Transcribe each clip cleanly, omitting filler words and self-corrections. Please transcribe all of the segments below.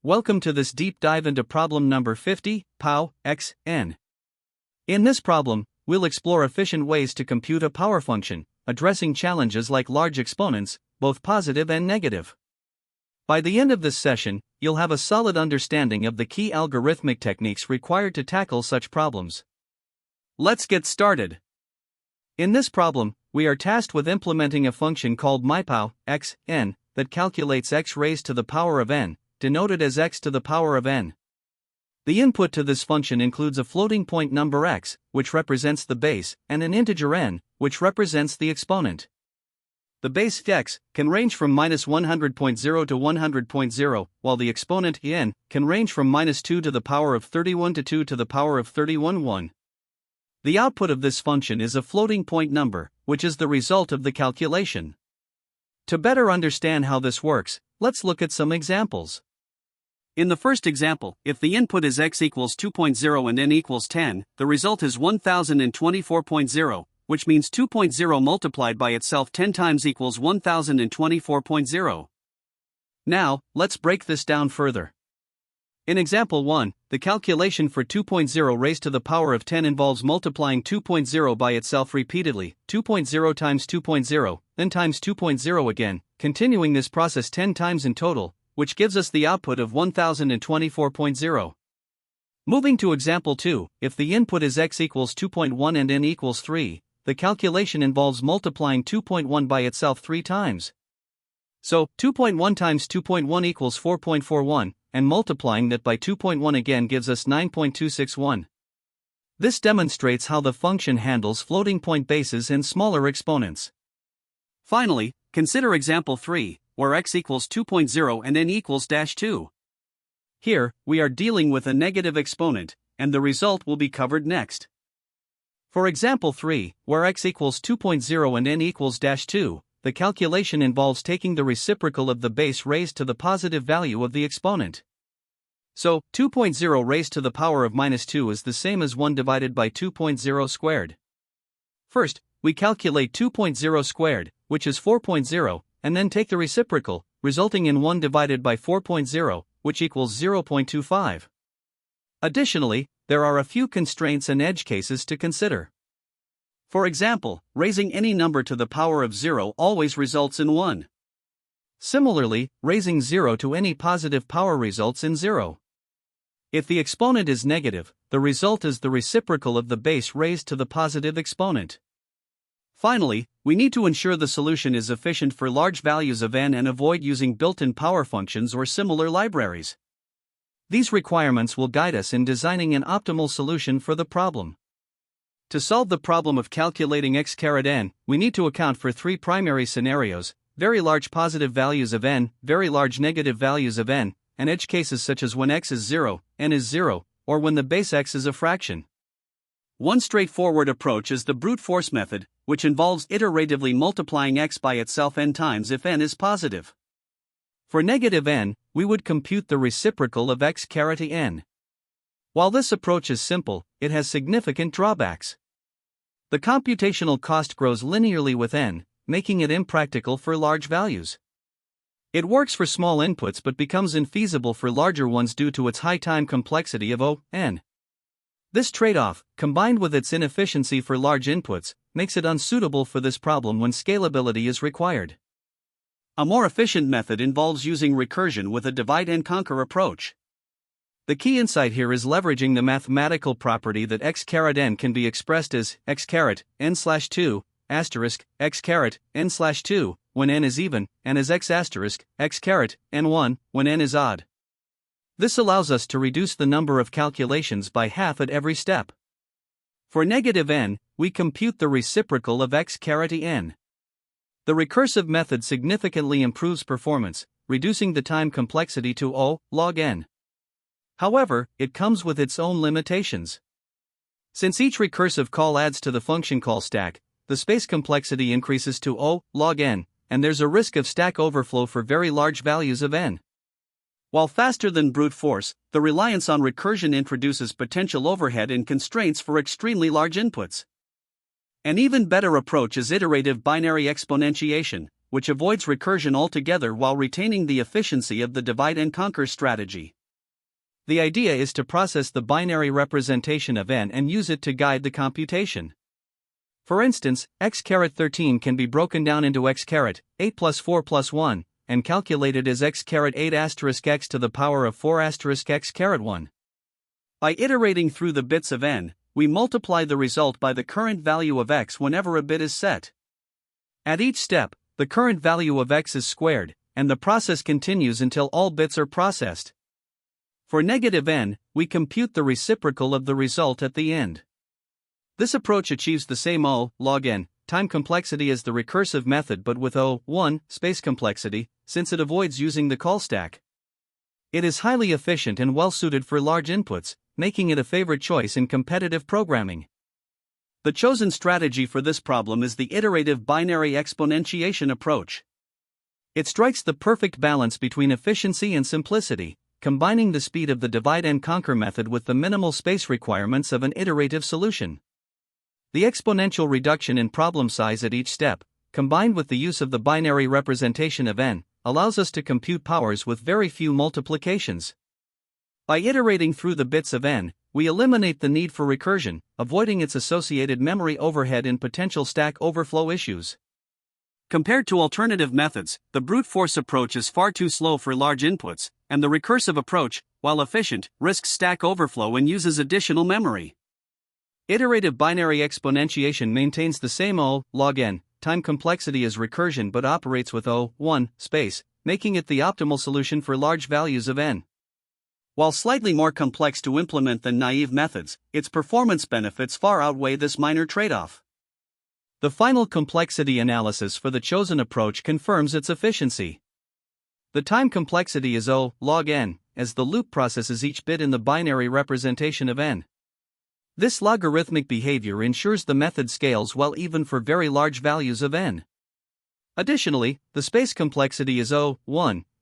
Welcome to this deep dive into problem number 50, pow, x, n. In this problem, we'll explore efficient ways to compute a power function, addressing challenges like large exponents, both positive and negative. By the end of this session, you'll have a solid understanding of the key algorithmic techniques required to tackle such problems. Let's get started. In this problem, we are tasked with implementing a function called mypow, x, n, that calculates x raised to the power of n, denoted as x to the power of n. The input to this function includes a floating point number x, which represents the base, and an integer n, which represents the exponent. The base x can range from -100.0 to 100.0, while the exponent n can range from -2 to the power of 31 to 2 to the power of 31. The output of this function is a floating point number, which is the result of the calculation. To better understand how this works, let's look at some examples. In the first example, if the input is x equals 2.0 and n equals 10, the result is 1024.0, which means 2.0 multiplied by itself 10 times equals 1024.0. Now, let's break this down further. In example 1, the calculation for 2.0 raised to the power of 10 involves multiplying 2.0 by itself repeatedly, 2.0 times 2.0, then times 2.0 again, continuing this process 10 times in total, which gives us the output of 1024.0. Moving to example 2, if the input is x equals 2.1 and n equals 3, the calculation involves multiplying 2.1 by itself 3 times. So, 2.1 times 2.1 equals 4.41, and multiplying that by 2.1 again gives us 9.261. This demonstrates how the function handles floating point bases and smaller exponents. Finally, consider example 3, where x equals 2.0 and n equals -2. Here, we are dealing with a negative exponent, and the result will be covered next. For example 3, where x equals 2.0 and n equals -2, the calculation involves taking the reciprocal of the base raised to the positive value of the exponent. So, 2.0 raised to the power of -2 is the same as 1 divided by 2.0 squared. First, we calculate 2.0 squared, which is 4.0, and then take the reciprocal, resulting in 1 divided by 4.0, which equals 0.25. Additionally, there are a few constraints and edge cases to consider. For example, raising any number to the power of 0 always results in 1. Similarly, raising 0 to any positive power results in 0. If the exponent is negative, the result is the reciprocal of the base raised to the positive exponent. Finally, we need to ensure the solution is efficient for large values of n and avoid using built-in power functions or similar libraries. These requirements will guide us in designing an optimal solution for the problem. To solve the problem of calculating x(n), we need to account for 3 primary scenarios: very large positive values of n, very large negative values of n, and edge cases such as when x is 0, n is 0, or when the base x is a fraction. One straightforward approach is the brute force method, which involves iteratively multiplying x by itself n times if n is positive. For negative n, we would compute the reciprocal of x(n). While this approach is simple, it has significant drawbacks. The computational cost grows linearly with n, making it impractical for large values. It works for small inputs but becomes infeasible for larger ones due to its high time complexity of O(n). This trade-off, combined with its inefficiency for large inputs, makes it unsuitable for this problem when scalability is required. A more efficient method involves using recursion with a divide-and-conquer approach. The key insight here is leveraging the mathematical property that x(n) can be expressed as x(n/2) x(n/2) when n is even, and as x*(n1) when n is odd. This allows us to reduce the number of calculations by half at every step. For negative n, we compute the reciprocal of x(n). The recursive method significantly improves performance, reducing the time complexity to O log n. However, it comes with its own limitations. Since each recursive call adds to the function call stack, the space complexity increases to O log n, and there's a risk of stack overflow for very large values of n. While faster than brute force, the reliance on recursion introduces potential overhead and constraints for extremely large inputs. An even better approach is iterative binary exponentiation, which avoids recursion altogether while retaining the efficiency of the divide and conquer strategy. The idea is to process the binary representation of n and use it to guide the computation. For instance, x13 can be broken down into x8 plus 4 plus 1, and calculated as x8 asterisk x to the power of 4 asterisk x1. By iterating through the bits of n, we multiply the result by the current value of x whenever a bit is set. At each step, the current value of x is squared, and the process continues until all bits are processed. For negative n, we compute the reciprocal of the result at the end. This approach achieves the same O log n time complexity as the recursive method but with O space complexity, since it avoids using the call stack. It is highly efficient and well suited for large inputs, making it a favorite choice in competitive programming. The chosen strategy for this problem is the iterative binary exponentiation approach. It strikes the perfect balance between efficiency and simplicity, combining the speed of the divide and conquer method with the minimal space requirements of an iterative solution. The exponential reduction in problem size at each step, combined with the use of the binary representation of n, allows us to compute powers with very few multiplications. By iterating through the bits of n, we eliminate the need for recursion, avoiding its associated memory overhead and potential stack overflow issues. Compared to alternative methods, the brute force approach is far too slow for large inputs, and the recursive approach, while efficient, risks stack overflow and uses additional memory. Iterative binary exponentiation maintains the same O log n time complexity as recursion but operates with O space, making it the optimal solution for large values of n. While slightly more complex to implement than naive methods, its performance benefits far outweigh this minor trade-off. The final complexity analysis for the chosen approach confirms its efficiency. The time complexity is O log n, as the loop processes each bit in the binary representation of n. This logarithmic behavior ensures the method scales well even for very large values of n. Additionally, the space complexity is O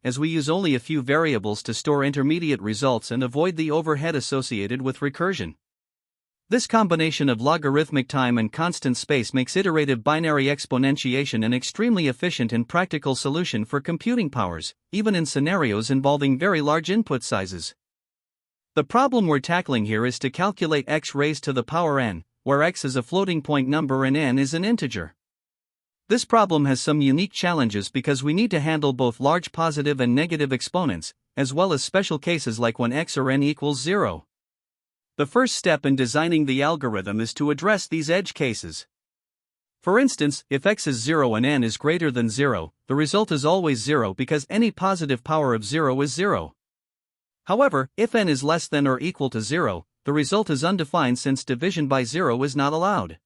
as we use only a few variables to store intermediate results and avoid the overhead associated with recursion. This combination of logarithmic time and constant space makes iterative binary exponentiation an extremely efficient and practical solution for computing powers, even in scenarios involving very large input sizes. The problem we're tackling here is to calculate x raised to the power n, where x is a floating point number and n is an integer. This problem has some unique challenges because we need to handle both large positive and negative exponents, as well as special cases like when x or n equals 0. The first step in designing the algorithm is to address these edge cases. For instance, if x is 0 and n is greater than 0, the result is always 0 because any positive power of 0 is 0. However, if n is less than or equal to 0, the result is undefined since division by 0 is not allowed.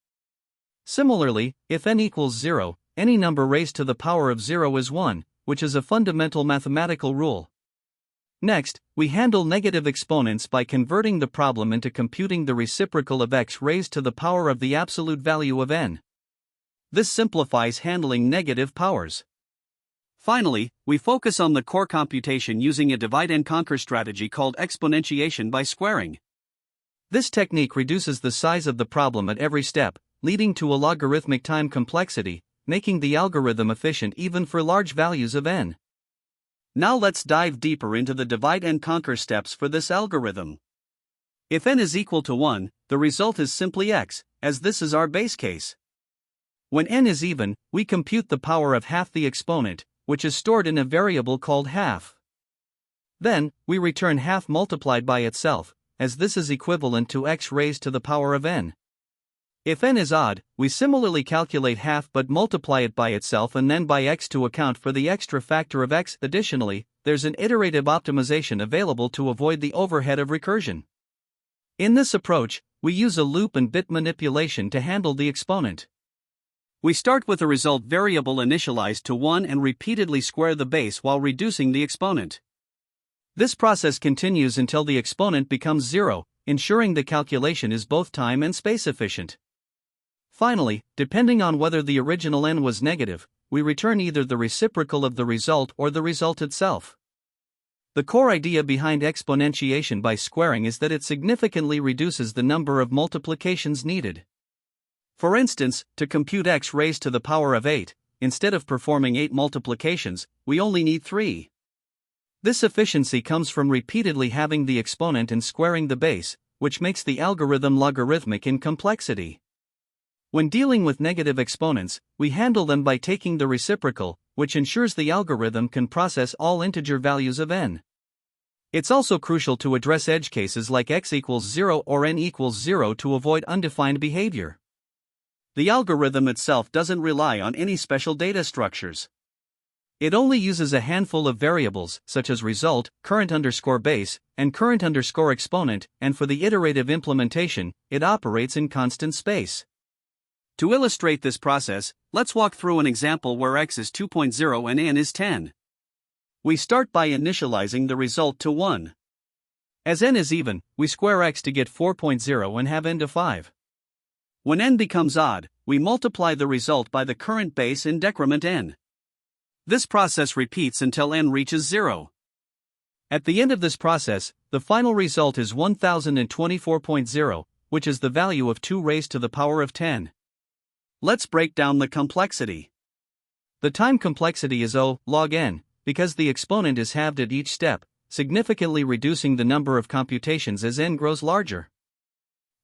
Similarly, if n equals 0, any number raised to the power of 0 is 1, which is a fundamental mathematical rule. Next, we handle negative exponents by converting the problem into computing the reciprocal of x raised to the power of the absolute value of n. This simplifies handling negative powers. Finally, we focus on the core computation using a divide and conquer strategy called exponentiation by squaring. This technique reduces the size of the problem at every step, leading to a logarithmic time complexity, making the algorithm efficient even for large values of n. Now let's dive deeper into the divide and conquer steps for this algorithm. If n is equal to 1, the result is simply x, as this is our base case. When n is even, we compute the power of half the exponent, which is stored in a variable called half. Then, we return half multiplied by itself, as this is equivalent to x raised to the power of n. If n is odd, we similarly calculate half but multiply it by itself and then by x to account for the extra factor of x. Additionally, there's an iterative optimization available to avoid the overhead of recursion. In this approach, we use a loop and bit manipulation to handle the exponent. We start with a result variable initialized to 1 and repeatedly square the base while reducing the exponent. This process continues until the exponent becomes 0, ensuring the calculation is both time and space efficient. Finally, depending on whether the original n was negative, we return either the reciprocal of the result or the result itself. The core idea behind exponentiation by squaring is that it significantly reduces the number of multiplications needed. For instance, to compute x raised to the power of 8, instead of performing 8 multiplications, we only need 3. This efficiency comes from repeatedly having the exponent and squaring the base, which makes the algorithm logarithmic in complexity. When dealing with negative exponents, we handle them by taking the reciprocal, which ensures the algorithm can process all integer values of n. It's also crucial to address edge cases like x equals 0 or n equals 0 to avoid undefined behavior. The algorithm itself doesn't rely on any special data structures. It only uses a handful of variables, such as result, current_base, and current_exponent, and for the iterative implementation, it operates in constant space. To illustrate this process, let's walk through an example where x is 2.0 and n is 10. We start by initializing the result to 1. As n is even, we square x to get 4.0 and have n to 5. When n becomes odd, we multiply the result by the current base and decrement n. This process repeats until n reaches 0. At the end of this process, the final result is 1024.0, which is the value of 2 raised to the power of 10. Let's break down the complexity. The time complexity is O log n, because the exponent is halved at each step, significantly reducing the number of computations as n grows larger.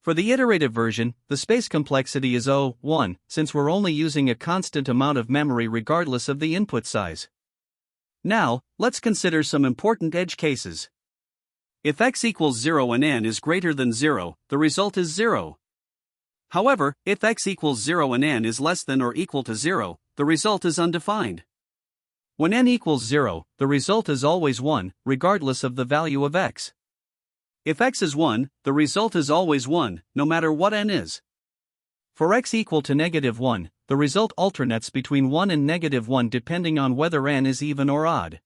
For the iterative version, the space complexity is O(1), since we're only using a constant amount of memory regardless of the input size. Now, let's consider some important edge cases. If x equals 0 and n is greater than 0, the result is 0. However, if x equals 0 and n is less than or equal to 0, the result is undefined. When n equals 0, the result is always 1, regardless of the value of x. If x is 1, the result is always 1, no matter what n is. For x equal to -1, the result alternates between 1 and -1 depending on whether n is even or odd.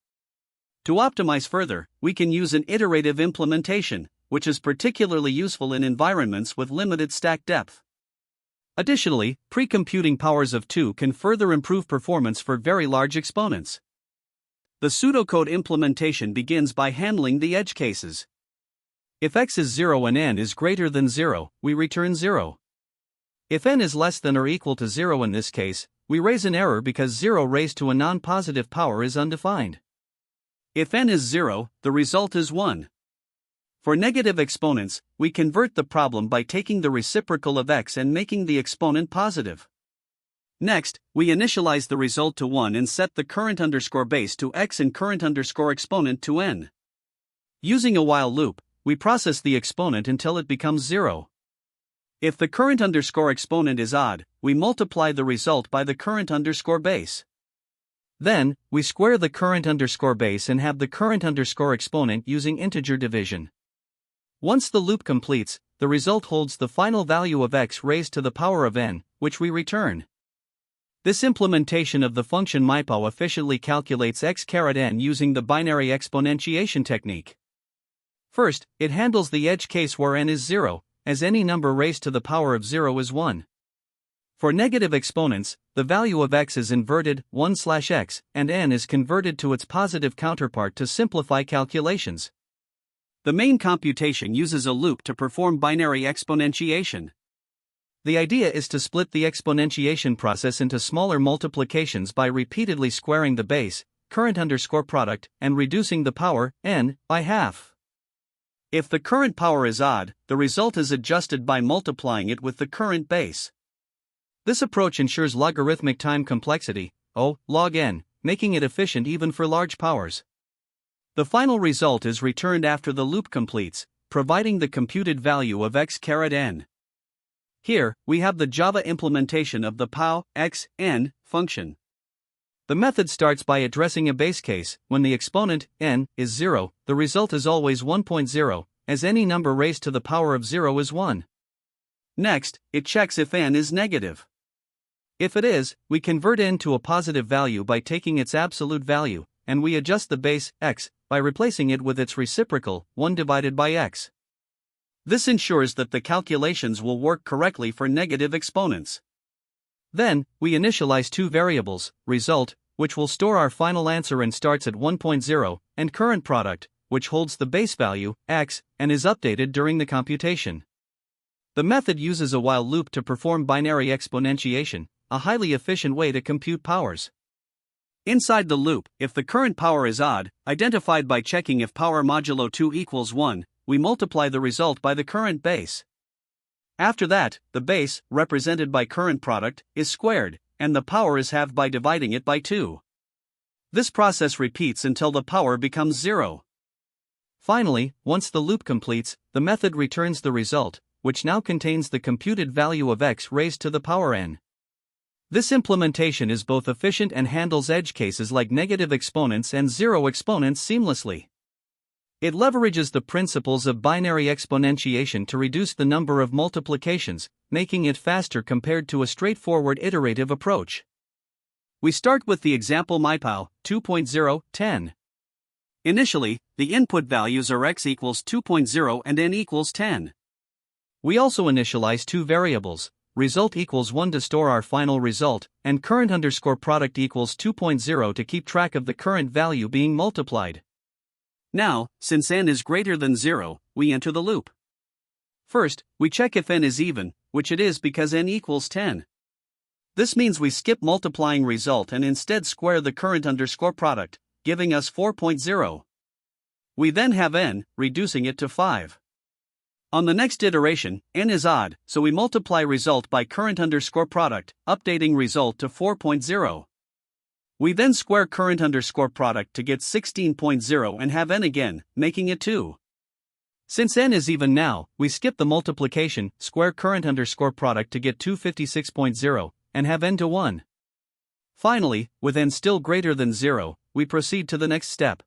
To optimize further, we can use an iterative implementation, which is particularly useful in environments with limited stack depth. Additionally, pre-computing powers of 2 can further improve performance for very large exponents. The pseudocode implementation begins by handling the edge cases. If x is 0 and n is greater than 0, we return 0. If n is less than or equal to 0 in this case, we raise an error because 0 raised to a non-positive power is undefined. If n is 0, the result is 1. For negative exponents, we convert the problem by taking the reciprocal of x and making the exponent positive. Next, we initialize the result to 1 and set the current_base to x and current_exponent to n. Using a while loop, we process the exponent until it becomes 0. If the current_exponent is odd, we multiply the result by the current_base. Then, we square the current_base and have the current_exponent using integer division. Once the loop completes, the result holds the final value of x raised to the power of n, which we return. This implementation of the function mypow efficiently calculates x(n) using the binary exponentiation technique. First, it handles the edge case where n is 0, as any number raised to the power of 0 is 1. For negative exponents, the value of x is inverted 1/x, and n is converted to its positive counterpart to simplify calculations. The main computation uses a loop to perform binary exponentiation. The idea is to split the exponentiation process into smaller multiplications by repeatedly squaring the base, current_product, and reducing the power, n, by half. If the current power is odd, the result is adjusted by multiplying it with the current base. This approach ensures logarithmic time complexity, O log n, making it efficient even for large powers. The final result is returned after the loop completes, providing the computed value of x(n). Here, we have the Java implementation of the pow x n function. The method starts by addressing a base case. When the exponent, n, is 0, the result is always 1.0, as any number raised to the power of 0 is 1. Next, it checks if n is negative. If it is, we convert n to a positive value by taking its absolute value, and we adjust the base, x, by replacing it with its reciprocal, 1 divided by x. This ensures that the calculations will work correctly for negative exponents. Then, we initialize two variables, result, which will store our final answer and starts at 1.0, and current product, which holds the base value, x, and is updated during the computation. The method uses a while loop to perform binary exponentiation, a highly efficient way to compute powers. Inside the loop, if the current power is odd, identified by checking if power modulo 2 equals 1, we multiply the result by the current base. After that, the base, represented by current product, is squared, and the power is halved by dividing it by 2. This process repeats until the power becomes 0. Finally, once the loop completes, the method returns the result, which now contains the computed value of x raised to the power n. This implementation is both efficient and handles edge cases like negative exponents and zero exponents seamlessly. It leverages the principles of binary exponentiation to reduce the number of multiplications, making it faster compared to a straightforward iterative approach. We start with the example MyPow 2.0, 10. Initially, the input values are x equals 2.0 and n equals 10. We also initialize two variables, result equals 1 to store our final result, and current underscore product equals 2.0 to keep track of the current value being multiplied. Now, since n is greater than 0, we enter the loop. First, we check if n is even, which it is because n equals 10. This means we skip multiplying result and instead square the current underscore product, giving us 4.0. We then have n, reducing it to 5. On the next iteration, n is odd, so we multiply result by current underscore product, updating result to 4.0. We then square current underscore product to get 16.0 and have n again, making it 2. Since n is even now, we skip the multiplication, square current underscore product to get 256.0, and have n to 1. Finally, with n still greater than 0, we proceed to the next step.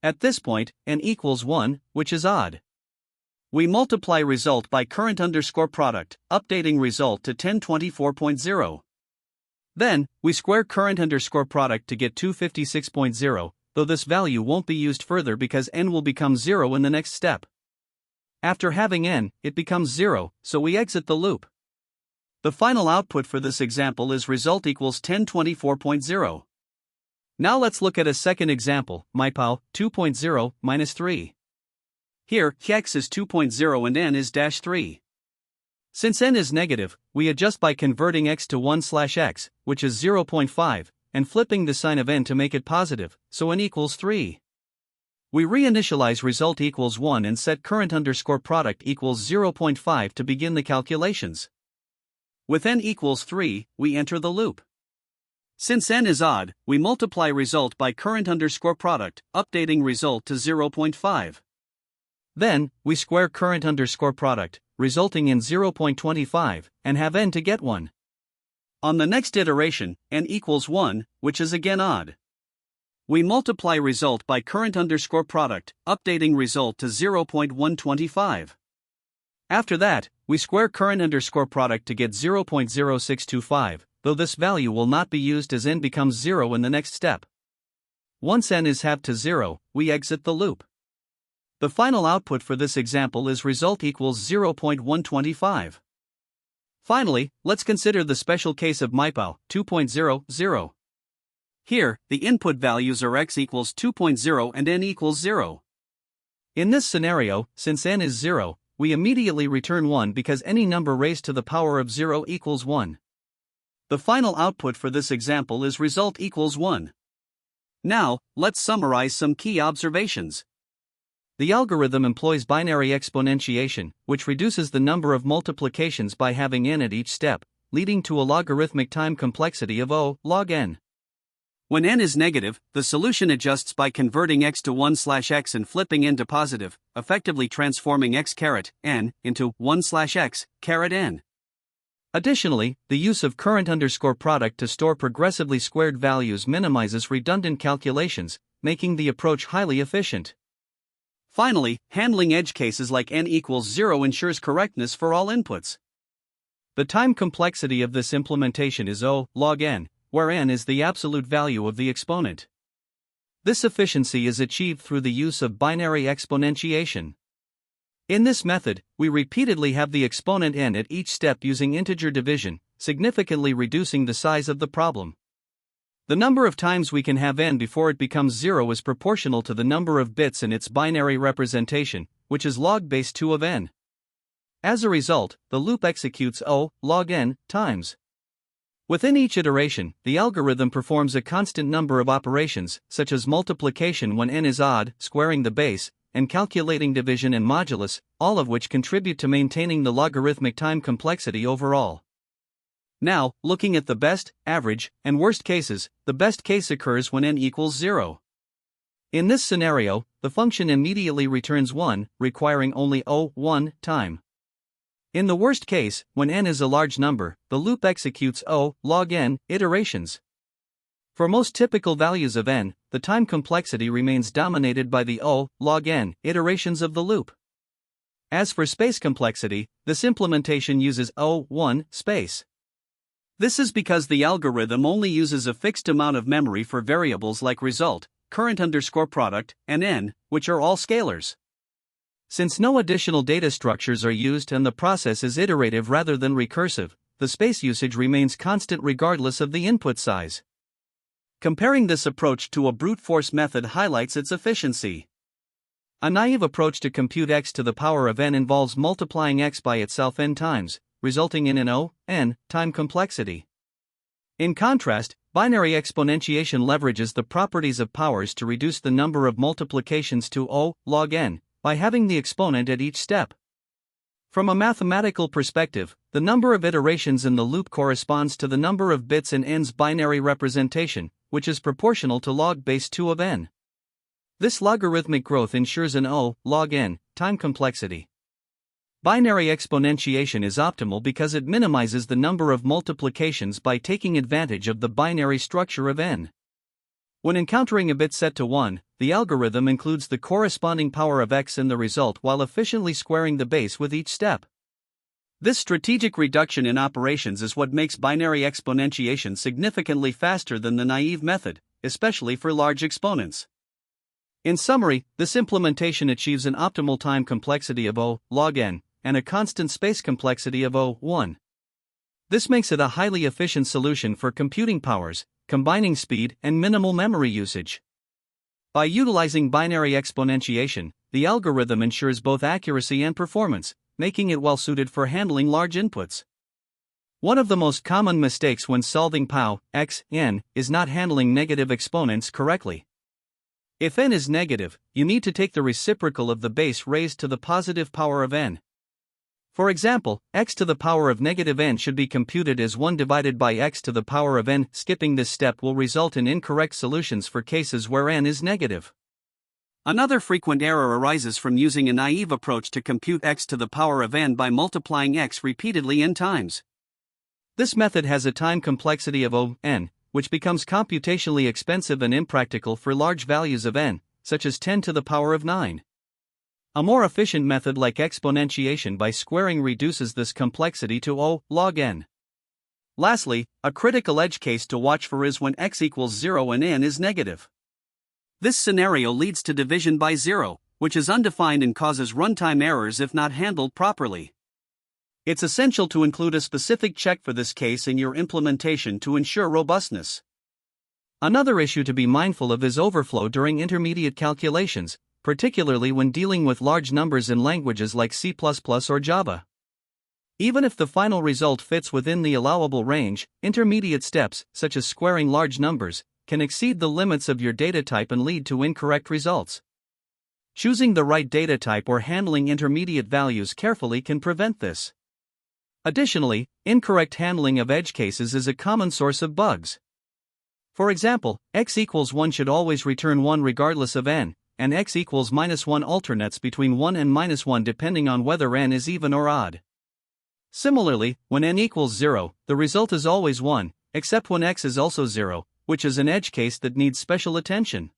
At this point, n equals 1, which is odd. We multiply result by current underscore product, updating result to 1024.0. Then, we square current underscore product to get 256.0, though this value won't be used further because n will become 0 in the next step. After having n, it becomes 0, so we exit the loop. The final output for this example is result equals 1024.0. Now let's look at a second example, MyPow 2.0 minus 3. Here, x is 2.0 and n is -3. Since n is negative, we adjust by converting x to 1/x, which is 0.5, and flipping the sign of n to make it positive, so n equals 3. We reinitialize result equals 1 and set current underscore product equals 0.5 to begin the calculations. With n equals 3, we enter the loop. Since n is odd, we multiply result by current underscore product, updating result to 0.5. Then, we square current underscore product, resulting in 0.25, and have n to get 1. On the next iteration, n equals 1, which is again odd. We multiply result by current underscore product, updating result to 0.125. After that, we square current underscore product to get 0.0625, though this value will not be used as n becomes 0 in the next step. Once n is halved to 0, we exit the loop. The final output for this example is result equals 0.125. Finally, let's consider the special case of MyPow 2.0, 0. Here, the input values are x equals 2.0 and n equals 0. In this scenario, since n is 0, we immediately return 1 because any number raised to the power of 0 equals 1. The final output for this example is result equals 1. Now, let's summarize some key observations. The algorithm employs binary exponentiation, which reduces the number of multiplications by having n at each step, leading to a logarithmic time complexity of O log n. When n is negative, the solution adjusts by converting x to 1/x and flipping n to positive, effectively transforming x caret n into 1/x caret n. Additionally, the use of current underscore product to store progressively squared values minimizes redundant calculations, making the approach highly efficient. Finally, handling edge cases like n equals 0 ensures correctness for all inputs. The time complexity of this implementation is O log n, where n is the absolute value of the exponent. This efficiency is achieved through the use of binary exponentiation. In this method, we repeatedly have the exponent n at each step using integer division, significantly reducing the size of the problem. The number of times we can have n before it becomes 0 is proportional to the number of bits in its binary representation, which is log base 2 of n. As a result, the loop executes O log n times. Within each iteration, the algorithm performs a constant number of operations, such as multiplication when n is odd, squaring the base, and calculating division and modulus, all of which contribute to maintaining the logarithmic time complexity overall. Now, looking at the best, average, and worst cases, the best case occurs when n equals 0. In this scenario, the function immediately returns 1, requiring only O1 time. In the worst case, when n is a large number, the loop executes O log n iterations. For most typical values of n, the time complexity remains dominated by the O log n iterations of the loop. As for space complexity, this implementation uses O1 space. This is because the algorithm only uses a fixed amount of memory for variables like result, current_product, and n, which are all scalars. Since no additional data structures are used and the process is iterative rather than recursive, the space usage remains constant regardless of the input size. Comparing this approach to a brute force method highlights its efficiency. A naive approach to compute x to the power of n involves multiplying x by itself n times, resulting in an O(n) time complexity. In contrast, binary exponentiation leverages the properties of powers to reduce the number of multiplications to O log n, by having the exponent at each step. From a mathematical perspective, the number of iterations in the loop corresponds to the number of bits in n's binary representation, which is proportional to log base 2 of n. This logarithmic growth ensures an O log n time complexity. Binary exponentiation is optimal because it minimizes the number of multiplications by taking advantage of the binary structure of n. When encountering a bit set to 1, the algorithm includes the corresponding power of x in the result while efficiently squaring the base with each step. This strategic reduction in operations is what makes binary exponentiation significantly faster than the naive method, especially for large exponents. In summary, this implementation achieves an optimal time complexity of O log n, and a constant space complexity of O1. This makes it a highly efficient solution for computing powers, combining speed and minimal memory usage. By utilizing binary exponentiation, the algorithm ensures both accuracy and performance, making it well suited for handling large inputs. One of the most common mistakes when solving POW, x, n, is not handling negative exponents correctly. If n is negative, you need to take the reciprocal of the base raised to the positive power of n. For example, x to the power of negative n should be computed as 1 divided by x to the power of n. Skipping this step will result in incorrect solutions for cases where n is negative. Another frequent error arises from using a naive approach to compute x to the power of n by multiplying x repeatedly n times. This method has a time complexity of O(n), which becomes computationally expensive and impractical for large values of n, such as 10 to the power of 9. A more efficient method like exponentiation by squaring reduces this complexity to O log n. Lastly, a critical edge case to watch for is when x equals 0 and n is negative. This scenario leads to division by 0, which is undefined and causes runtime errors if not handled properly. It's essential to include a specific check for this case in your implementation to ensure robustness. Another issue to be mindful of is overflow during intermediate calculations, particularly when dealing with large numbers in languages like C++ or Java. Even if the final result fits within the allowable range, intermediate steps, such as squaring large numbers, can exceed the limits of your data type and lead to incorrect results. Choosing the right data type or handling intermediate values carefully can prevent this. Additionally, incorrect handling of edge cases is a common source of bugs. For example, x equals 1 should always return 1 regardless of n, and x equals -1 alternates between 1 and -1 depending on whether n is even or odd. Similarly, when n equals 0, the result is always 1, except when x is also 0, which is an edge case that needs special attention.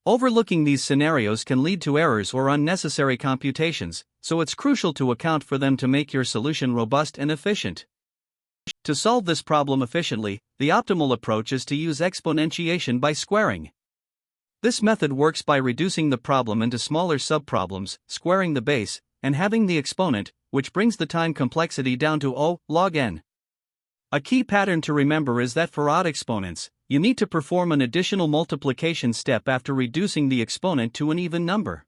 Overlooking these scenarios can lead to errors or unnecessary computations, so it's crucial to account for them to make your solution robust and efficient. To solve this problem efficiently, the optimal approach is to use exponentiation by squaring. This method works by reducing the problem into smaller subproblems, squaring the base, and having the exponent, which brings the time complexity down to O log n. A key pattern to remember is that for odd exponents, you need to perform an additional multiplication step after reducing the exponent to an even number.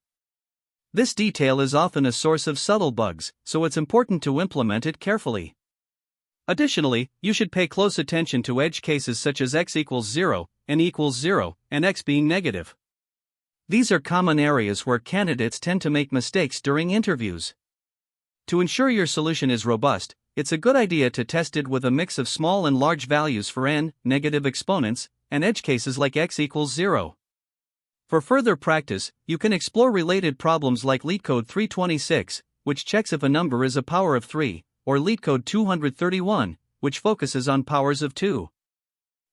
This detail is often a source of subtle bugs, so it's important to implement it carefully. Additionally, you should pay close attention to edge cases such as x equals 0, n equals 0, and x being negative. These are common areas where candidates tend to make mistakes during interviews. To ensure your solution is robust, it's a good idea to test it with a mix of small and large values for n, negative exponents, and edge cases like x equals 0. For further practice, you can explore related problems like LeetCode 326, which checks if a number is a power of 3, or LeetCode 231, which focuses on powers of 2.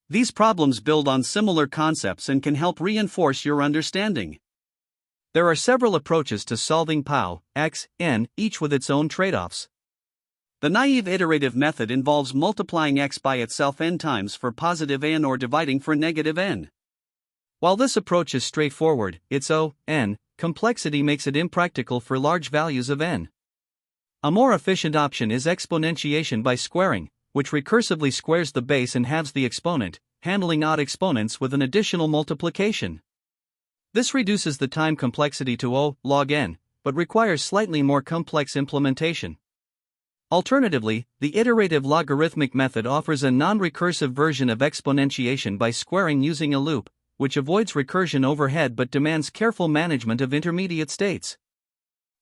These problems build on similar concepts and can help reinforce your understanding. There are several approaches to solving POW, x, n, each with its own trade-offs. The naive iterative method involves multiplying x by itself n times for positive n or dividing for negative n. While this approach is straightforward, its O(n) complexity makes it impractical for large values of n. A more efficient option is exponentiation by squaring, which recursively squares the base and halves the exponent, handling odd exponents with an additional multiplication. This reduces the time complexity to O log n, but requires slightly more complex implementation. Alternatively, the iterative logarithmic method offers a non-recursive version of exponentiation by squaring using a loop, which avoids recursion overhead but demands careful management of intermediate states.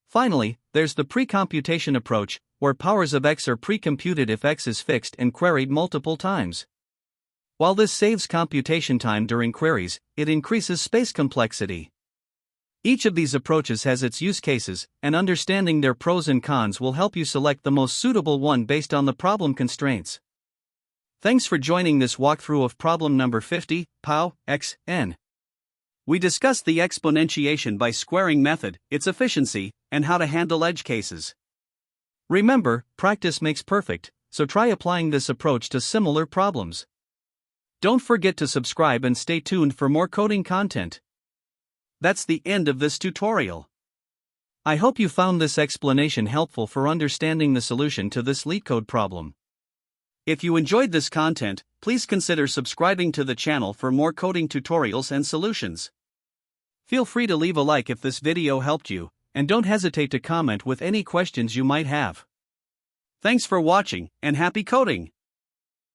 Finally, there's the pre-computation approach, where powers of x are pre-computed if x is fixed and queried multiple times. While this saves computation time during queries, it increases space complexity. Each of these approaches has its use cases, and understanding their pros and cons will help you select the most suitable one based on the problem constraints. Thanks for joining this walkthrough of problem number 50, POW, x, n. We discussed the exponentiation by squaring method, its efficiency, and how to handle edge cases. Remember, practice makes perfect, so try applying this approach to similar problems. Don't forget to subscribe and stay tuned for more coding content. That's the end of this tutorial. I hope you found this explanation helpful for understanding the solution to this LeetCode problem. If you enjoyed this content, please consider subscribing to the channel for more coding tutorials and solutions. Feel free to leave a like if this video helped you, and don't hesitate to comment with any questions you might have. Thanks for watching, and happy coding!